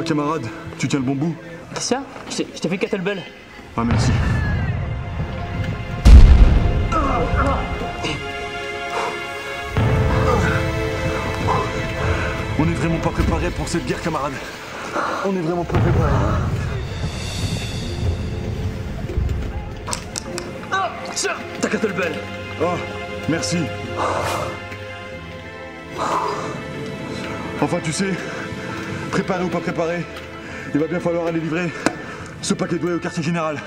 camarade, tu tiens le bon bout? Tiens, je t'ai fait kettlebell. Ah merci. On n'est vraiment pas préparé pour cette guerre, camarade. On n'est vraiment pas préparé. Ah, tiens, ta kettlebell. Oh, merci. Enfin, tu sais, préparé ou pas préparé, il va bien falloir aller livrer ce paquet de douais au quartier général.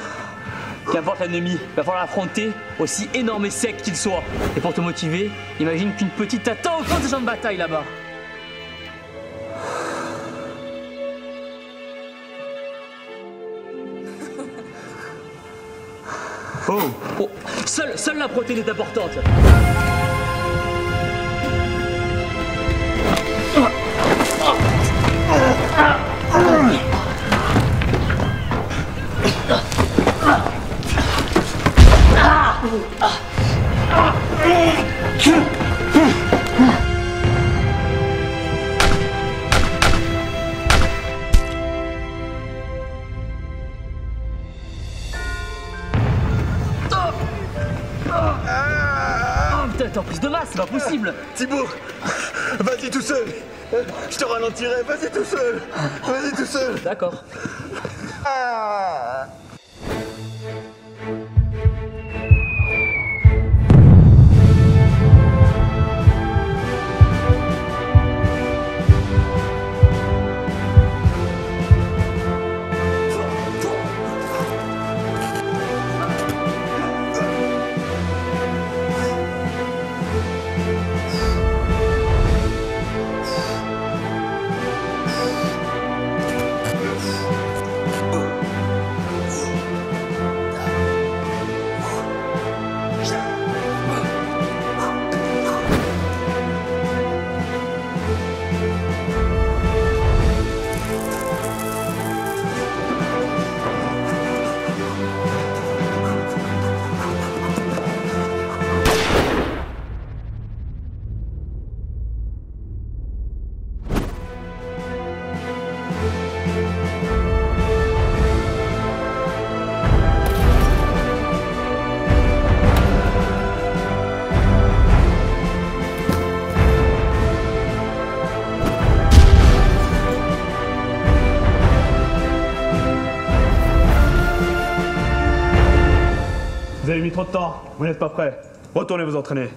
Qu'importe l'ennemi, il va falloir l'affronter, aussi énorme et sec qu'il soit. Et pour te motiver, imagine qu'une petite t'attend au fond des champs de bataille là-bas. Oh, seule la protéine est importante. Putain, t'es en prise de masse, c'est pas possible. Thibaut, vas-y tout seul. Je te ralentirai, vas-y tout seul. Vas-y tout seul. D'accord. Vous avez mis trop de temps, vous n'êtes pas prêts. Retournez vous entraîner.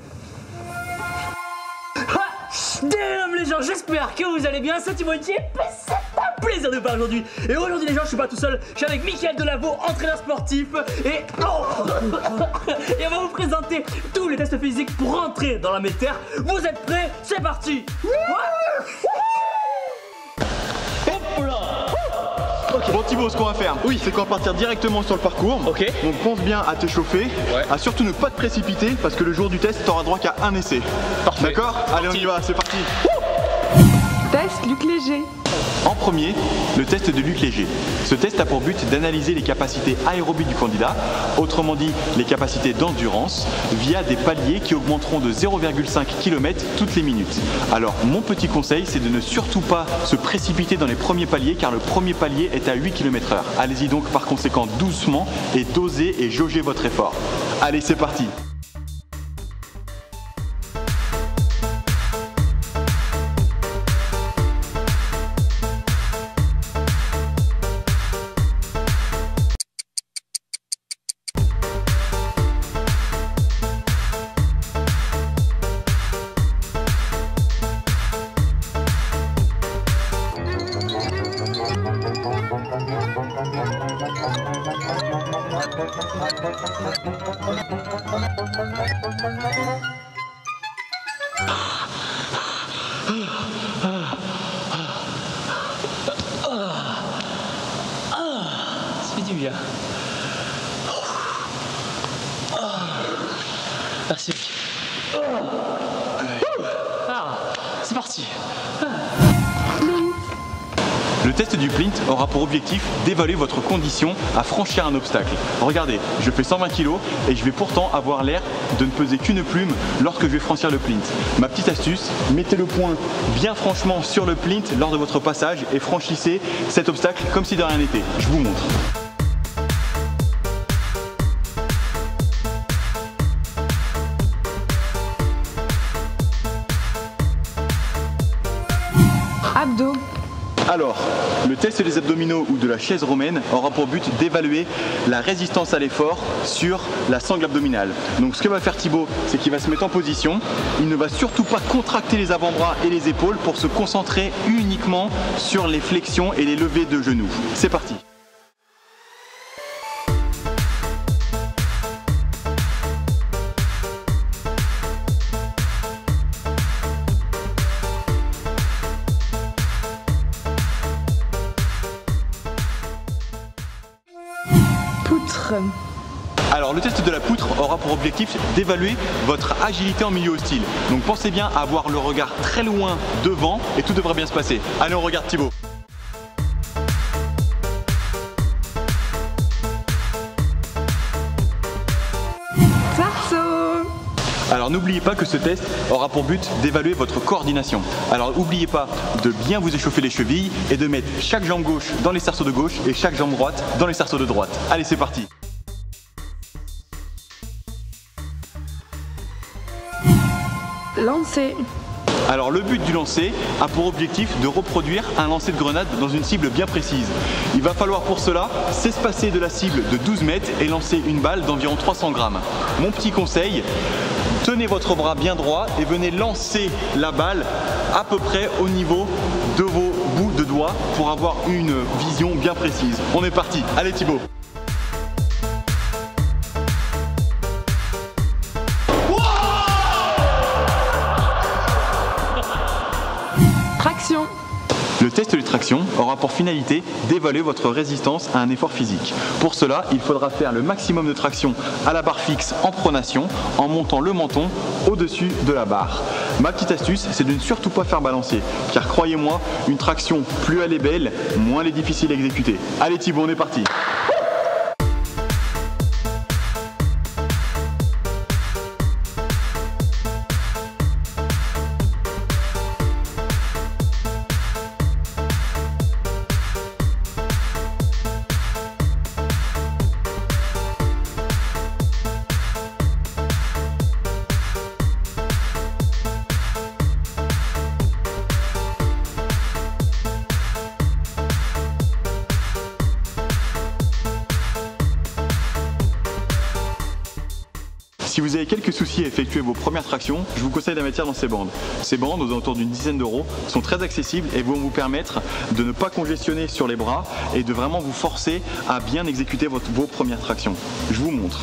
Damn les gens, j'espère que vous allez bien, c'est Timothée, c'est un plaisir de vous parler aujourd'hui. Et aujourd'hui les gens, je suis pas tout seul, je suis avec Michael Delavaux, entraîneur sportif. Et et on va vous présenter tous les tests physiques pour rentrer dans la métère. Vous êtes prêts? C'est parti. Hop là. Okay. Bon Thibaut, ce qu'on va faire, c'est qu'on va partir directement sur le parcours. Ok. Donc pense bien à t'échauffer, à surtout ne pas te précipiter parce que le jour du test, t'auras droit qu'à un essai. Parfait. D'accord? Allez, on y va, c'est parti. Test Luc Léger. En premier, le test de Luc Léger. Ce test a pour but d'analyser les capacités aérobies du candidat, autrement dit les capacités d'endurance, via des paliers qui augmenteront de 0,5 km toutes les minutes. Alors mon petit conseil, c'est de ne surtout pas se précipiter dans les premiers paliers car le premier palier est à 8 km/h. Allez-y donc par conséquent doucement et dosez et jaugez votre effort. Allez, c'est parti. Ça fait du bien. Merci. C'est parti. Le test du plint aura pour objectif d'évaluer votre condition à franchir un obstacle. Regardez, je fais 120 kg et je vais pourtant avoir l'air de ne peser qu'une plume lorsque je vais franchir le plint. Ma petite astuce, mettez le poing bien franchement sur le plint lors de votre passage et franchissez cet obstacle comme si de rien n'était. Je vous montre. Abdos. Alors, le test des abdominaux ou de la chaise romaine aura pour but d'évaluer la résistance à l'effort sur la sangle abdominale. Donc ce que va faire Thibaut, c'est qu'il va se mettre en position. Il ne va surtout pas contracter les avant-bras et les épaules pour se concentrer uniquement sur les flexions et les levées de genoux. C'est parti. Poutre. Alors le test de la poutre aura pour objectif d'évaluer votre agilité en milieu hostile. Donc pensez bien à avoir le regard très loin devant et tout devrait bien se passer. Allez, on regarde Thibaut. Sarceau. Alors n'oubliez pas que ce test aura pour but d'évaluer votre coordination. Alors n'oubliez pas de bien vous échauffer les chevilles et de mettre chaque jambe gauche dans les cerceaux de gauche et chaque jambe droite dans les cerceaux de droite. Allez, c'est parti. Lancer. Alors le but du lancer a pour objectif de reproduire un lancer de grenade dans une cible bien précise. Il va falloir pour cela s'espacer de la cible de 12 mètres et lancer une balle d'environ 300 grammes. Mon petit conseil, tenez votre bras bien droit et venez lancer la balle à peu près au niveau de vos bouts de doigts pour avoir une vision bien précise. On est parti, allez Thibaut. Traction. Le test de traction aura pour finalité d'évaluer votre résistance à un effort physique. Pour cela, il faudra faire le maximum de traction à la barre fixe en pronation en montant le menton au-dessus de la barre. Ma petite astuce, c'est de ne surtout pas faire balancier, car croyez-moi, une traction, plus elle est belle, moins elle est difficile à exécuter. Allez Thibaut, on est parti. Si vous avez quelques soucis à effectuer vos premières tractions, je vous conseille d'investir dans ces bandes. Ces bandes, aux alentours d'une dizaine d'euros, sont très accessibles et vont vous permettre de ne pas congestionner sur les bras et de vraiment vous forcer à bien exécuter vos premières tractions. Je vous montre.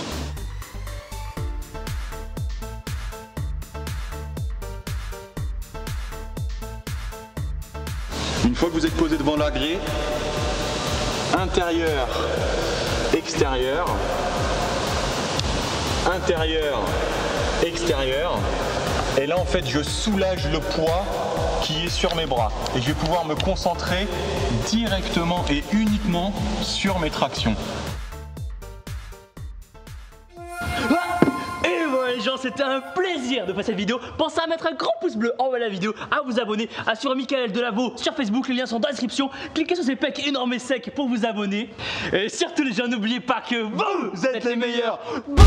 Une fois que vous êtes posé devant l'agré, intérieur, extérieur, intérieur, extérieur, et là en fait je soulage le poids qui est sur mes bras et je vais pouvoir me concentrer directement et uniquement sur mes tractions. Et voilà les gens, c'était un plaisir de faire cette vidéo. Pensez à mettre un grand pouce bleu en bas de la vidéo, à vous abonner, à suivre Michael Delavaux sur Facebook, les liens sont dans la description. Cliquez sur ces pecs énormes et secs pour vous abonner. Et surtout les gens, n'oubliez pas que vous êtes les meilleurs. Boum.